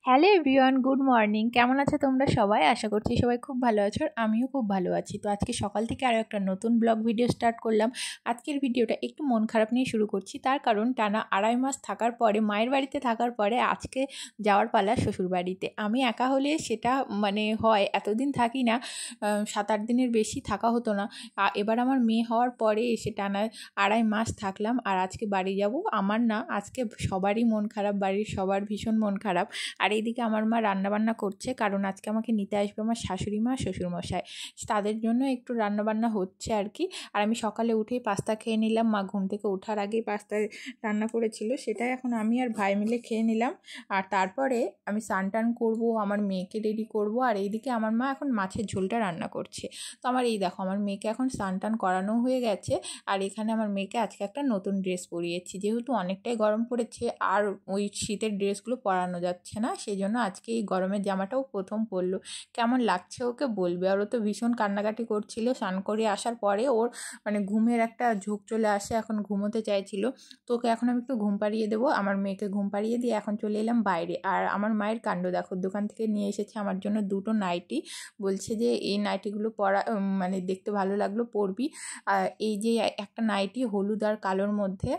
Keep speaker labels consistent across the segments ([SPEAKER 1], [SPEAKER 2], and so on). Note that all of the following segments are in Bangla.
[SPEAKER 1] Hello everyone, good morning. কেমন আছো তোমরা সবাই? আশা করছি সবাই খুব ভালো আছো, আর আমিও খুব ভালো আছি। তো আজকে সকাল থেকে আরও একটা নতুন ব্লগ ভিডিও স্টার্ট করলাম। আজকের ভিডিওটা একটু মন খারাপ নিয়ে শুরু করছি, তার কারণ টানা 2.5 মাস থাকার পরে, মায়ের বাড়িতে থাকার পরে আজকে যাওয়ার পালা শ্বশুর বাড়িতে। আমি একা হলে সেটা হয়, এতদিন থাকি না, 7-8 দিনের বেশি থাকা হতো না। এবার আমার মেয়ে হওয়ার পরে এসে টানা 2.5 মাস থাকলাম, আর আজকে বাড়ি যাব। আমার না, আজকে সবারই মন খারাপ, বাড়ির সবার ভীষণ মন খারাপ। আর এইদিকে আমার মা রান্নাবান্না করছে, কারণ আজকে আমাকে নিতে আসবে আমার শাশুড়ি মা, শ্বশুরমশাই। তাদের জন্য একটু রান্নাবান্না হচ্ছে আর কি। আর আমি সকালে উঠেই পাস্তা খেয়ে নিলাম। মা ঘুম থেকে ওঠার আগেই পাস্তা রান্না করেছিল, সেটাই এখন আমি আর ভাই মিলে খেয়ে নিলাম। আর তারপরে আমি স্নান টান করবো, আমার মেয়েকে রেডি করবো। আর এইদিকে আমার মা এখন মাছের ঝোলটা রান্না করছে। তো আমার এই দেখো, আমার মেয়েকে এখন স্নান টান করানো হয়ে গেছে। আর এখানে আমার মেয়েকে আজকে একটা নতুন ড্রেস পরিয়েছি, যেহেতু অনেকটাই গরম পড়েছে আর ওই শীতের ড্রেসগুলো পরানো যাচ্ছে না, সেই জন্য আজকে এই গরমের জামাটাও প্রথম পরলো। কেমন লাগছে ওকে বলবে। আর ও তো ভীষণ কান্নাকাটি করছিল। স্নান করে আসার পরে ওর ঘুমের একটা ঝোঁক চলে আসে, এখন ঘুমোতে চাইছিল। তো ওকে এখন আমি একটু ঘুম পাড়িয়ে দেবো। আমার মেয়েকে ঘুম পাড়িয়ে দিয়ে এখন চলে এলাম বাইরে। আর আমার মায়ের কাণ্ড দেখো, দোকান থেকে নিয়ে এসেছে আমার জন্য দুটো নাইটি। বলছে যে এই নাইটিগুলো পরা দেখতে ভালো লাগলো, পরবি। এই যে একটা নাইটি হলুদ আর কালোর মধ্যে,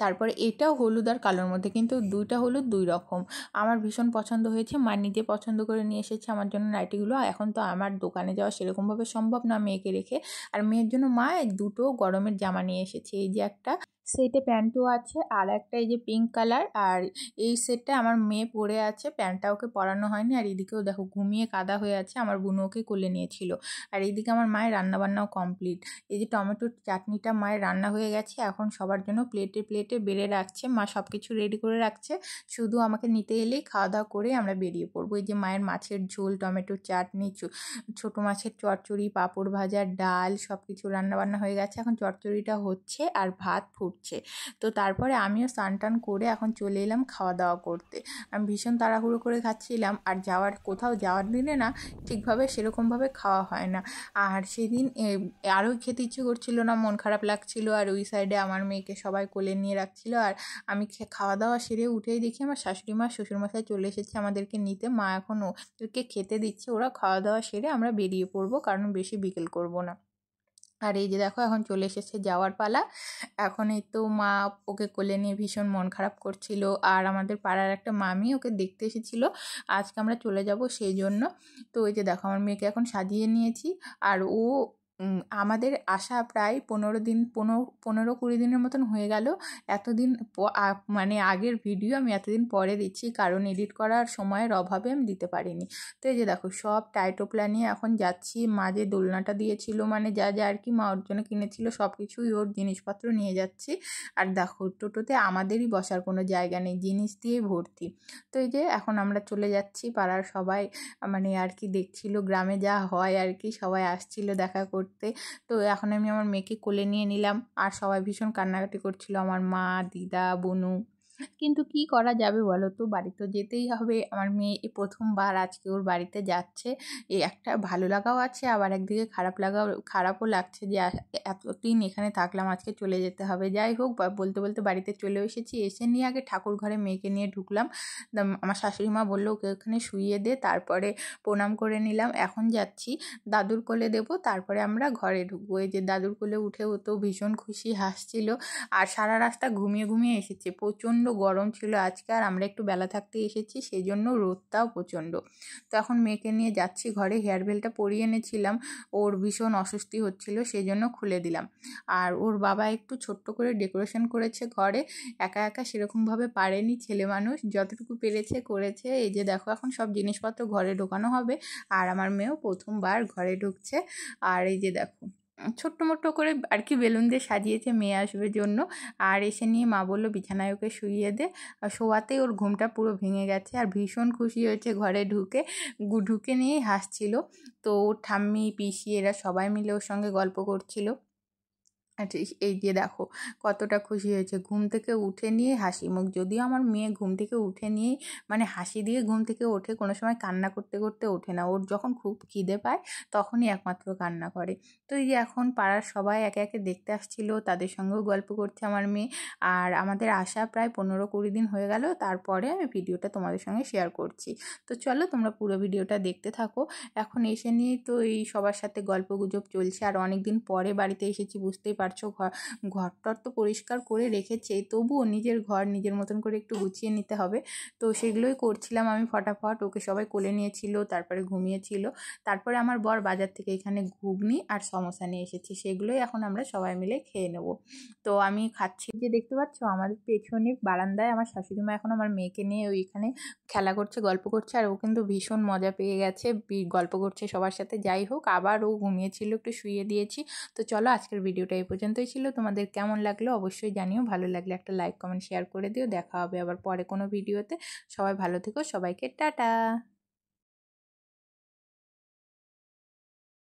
[SPEAKER 1] তারপরে এটাও হলুদ আর কালোর মধ্যে, কিন্তু দুইটা হলুদ দুই রকম। আমার ভীষণ পছন্দ হয়েছে। মা নিজে পছন্দ করে নিয়ে এসেছে আমার জন্য নাইটিগুলো। এখন তো আমার দোকানে যাওয়া সেরকমভাবে সম্ভব না মেয়েকে রেখে। আর মেয়ের জন্য মা দুটো গরমের জামা নিয়ে এসেছে। এই যে একটা সেটে প্যান্টও আছে, আর একটা এই যে পিঙ্ক কালার। আর এই সেটটা আমার মেয়ে পরে আছে, প্যান্টটা ওকে পরানো হয়নি। আর এদিকেও দেখো ঘুমিয়ে কাদা হয়ে আছে, আমার বোন ওকে কোলে নিয়েছিল। আর এইদিকে আমার মায়ের রান্নাবান্নাও কমপ্লিট। এই যে টমেটোর চাটনিটা মায়ের রান্না হয়ে গেছে, এখন সবার জন্য প্লেটে প্লেটে বেড়ে রাখছে। মা সব কিছু রেডি করে রাখছে, শুধু আমাকে নিতে এলেই খাওয়া দাওয়া করে আমরা বেরিয়ে পড়বো। এই যে মায়ের মাছের ঝোল, টমেটোর চাটনি, ছোটো মাছের চচ্চড়ি, পাঁপড় ভাজা, ডাল, সব কিছু রান্নাবান্না হয়ে গেছে। এখন চচ্চড়িটা হচ্ছে আর ভাত ফুটছে। তো তারপরে আমিও স্নান টান করে এখন চলে এলাম খাওয়া দাওয়া করতে। আমি ভীষণ তাড়াহুড়ো করে খাচ্ছিলাম। আর কোথাও যাওয়ার দিনে না ঠিকভাবে সেরকমভাবে খাওয়া হয় না। আর সেদিন আরও খেতে ইচ্ছে করছিল না, মন খারাপ লাগছিল। আর ওই সাইডে আমার মেয়েকে সবাই কোলে নিয়ে রাখছিল। আর আমি খাওয়া দাওয়া সেরে উঠেই দেখি আমার শাশুড়ি মা, শ্বশুরমশাই চলে এসেছে আমাদেরকে নিতে। মা এখন ওদেরকে খেতে দিচ্ছে। ওরা খাওয়া দাওয়া সেরে আমরা বেরিয়ে পড়বো, কারণ বেশি বিকেল করব না। আর এই যে দেখো, এখন চলে এসেছে যাওয়ার পালা। এখন এই তো মা ওকে কোলে নিয়ে ভীষণ মন খারাপ করছিল। আর আমাদের পাড়ার একটা মামি ওকে দেখতে এসেছিল, আজকে আমরা চলে যাব সেই জন্য। তো ওই যে দেখো, আমার মেয়েকে এখন সাজিয়ে নিয়েছি। আর আমাদের আসা প্রায় 15-20 দিনের মতন হয়ে গেল। এতদিন আগের ভিডিও আমি এতদিন পরে দিচ্ছি, কারণ এডিট করার সময়ের অভাবে আমি দিতে পারিনি। তো এই যে দেখো, সব টাইটোপ্লা নিয়ে এখন যাচ্ছি। মা যে দোলনাটা দিয়েছিল, যা যা আর কি মা ওর জন্য কিনেছিল, সব কিছুই ওর জিনিসপত্র নিয়ে যাচ্ছি। আর দেখো, টোটোতে আমাদেরই বসার কোনো জায়গা নেই, জিনিস দিয়ে ভর্তি। তো এই যে এখন আমরা চলে যাচ্ছি। পাড়ার সবাই আর কি দেখছিল, গ্রামে যা হয় আর কি, সবাই আসছিল দেখা করতে। তো এখন আমি আমার মেয়েকে কোলে নিয়ে নিলাম। আর সবাই ভীষণ কান্নাকাটি করছিল, আমার মা, দিদা, বোনু। কিন্তু কি করা যাবে বলো তো, বাড়ি তো যেতেই হবে। আমার মেয়ে এই প্রথমবার আজকে ওর বাড়িতে যাচ্ছে। এই একটা ভালো লাগাও আছে, আবার একদিকে খারাপও লাগছে যে এতদিন এখানে থাকলাম, আজকে চলে যেতে হবে। যাই হোক, বলতে বলতে বাড়িতে চলে এসেছি। এসে নিয়ে আগে ঠাকুর ঘরে মেয়েকে নিয়ে ঢুকলাম। আমার শাশুড়ি মা বললো ওকে ওখানে শুইয়ে দে, তারপরে প্রণাম করে নিলাম। এখন যাচ্ছি দাদুর কোলে দেবো, তারপরে আমরা ঘরে ঢুকবো। এই যে দাদুর কোলে উঠে ও তো ভীষণ খুশি, হাসছিল। আর সারা রাস্তা ঘুমিয়ে ঘুমিয়ে এসেছে, প্রচণ্ড গরম ছিল আজকে। আর আমরা একটু বেলা থাকতে এসেছি, সেই জন্য রোদটাও প্রচণ্ড। তো এখন মেয়েকে নিয়ে যাচ্ছি ঘরে। হেয়ার বেলটা পরিয়ে এনেছিলাম, ওর ভীষণ অস্বস্তি হচ্ছিল, সেই জন্য খুলে দিলাম। আর ওর বাবা একটু ছোট্ট করে ডেকোরেশন করেছে ঘরে, একা একা সেরকমভাবে পারেনি, ছেলে মানুষ যতটুকু পেরেছে করেছে। এই যে দেখো, এখন সব জিনিসপত্র ঘরে ঢোকানো হবে। আর আমার মেয়েও প্রথমবার ঘরে ঢুকছে। আর এই যে দেখো, ছোট্ট মোট্ট করে আর কি বেলুন দিয়ে সাজিয়েছে মেয়ে আসবে জন্য। আর এসে নিয়ে মা বললো বিছানায় ওকে শুইয়ে দে। আর শোয়াতেই ওর ঘুমটা পুরো ভেঙে গেছে, আর ভীষণ খুশি হয়েছে ঘরে ঢুকে নিয়েই হাসছিল। তো ওর ঠাম্মি, পিসি এরা সবাই মিলে ওর সঙ্গে গল্প করছিল। আচ্ছা, এই যে দেখো কতটা খুশি হয়েছে, ঘুম থেকে উঠে নিয়ে হাসি মুখ। যদিও আমার মেয়ে ঘুম থেকে উঠে নিয়েই মানে হাসি দিয়ে ঘুম থেকে ওঠে, কোনো সময় কান্না করতে করতে ওঠে না। ওর যখন খুব খিদে পায় তখনই একমাত্র কান্না করে। তো এই যে এখন পাড়ার সবাই একে একে দেখতে আসছিল, তাদের সঙ্গেও গল্প করছে আমার মেয়ে। আর আমাদের আসা প্রায় 15-20 দিন হয়ে গেল, তারপরে আমি ভিডিওটা তোমাদের সঙ্গে শেয়ার করছি। তো চলো তোমরা পুরো ভিডিওটা দেখতে থাকো। এখন এসে নিয়েই তো এই সবার সাথে গল্পগুজব চলছে, আর অনেক দিন পরে বাড়িতে এসেছি, বুঝতেই পারছো। ঘরটর তো পরিষ্কার করে রেখেছে, তবুও নিজের ঘর নিজের মতন করে একটু গুছিয়ে নিতে হবে। তো সেগুলোই করছিলাম আমি ফটাফট। ওকে সবাই কোলে নিয়েছিল, তারপরে ঘুমিয়েছিল। তারপরে আমার বর বাজার থেকে এখানে ঘুগনি আর সমোসা নিয়ে এসেছে, সেগুলোই এখন আমরা সবাই মিলে খেয়ে নেব। তো আমি খাচ্ছি। যে দেখতে পাচ্ছ আমাদের পেছনে বারান্দায় আমার শাশুড়ি মা এখন আমার মেয়েকে নিয়ে ওইখানে খেলা করছে, গল্প করছে। আর ও কিন্তু ভীষণ মজা পেয়ে গেছে, গল্প করছে সবার সাথে। যাই হোক, আবার ও ঘুমিয়েছিল, একটু শুইয়ে দিয়েছি। তো চলো আজকের ভিডিওটা এই পর্যন্তই ছিল। তোমাদের কেমন লাগলো অবশ্যই জানিও। ভালো লাগলে একটা লাইক কমেন্ট শেয়ার করে দিও। দেখা হবে আবার পরে কোনো ভিডিওতে। সবাই ভালো থেকো, সবাইকে টাটা।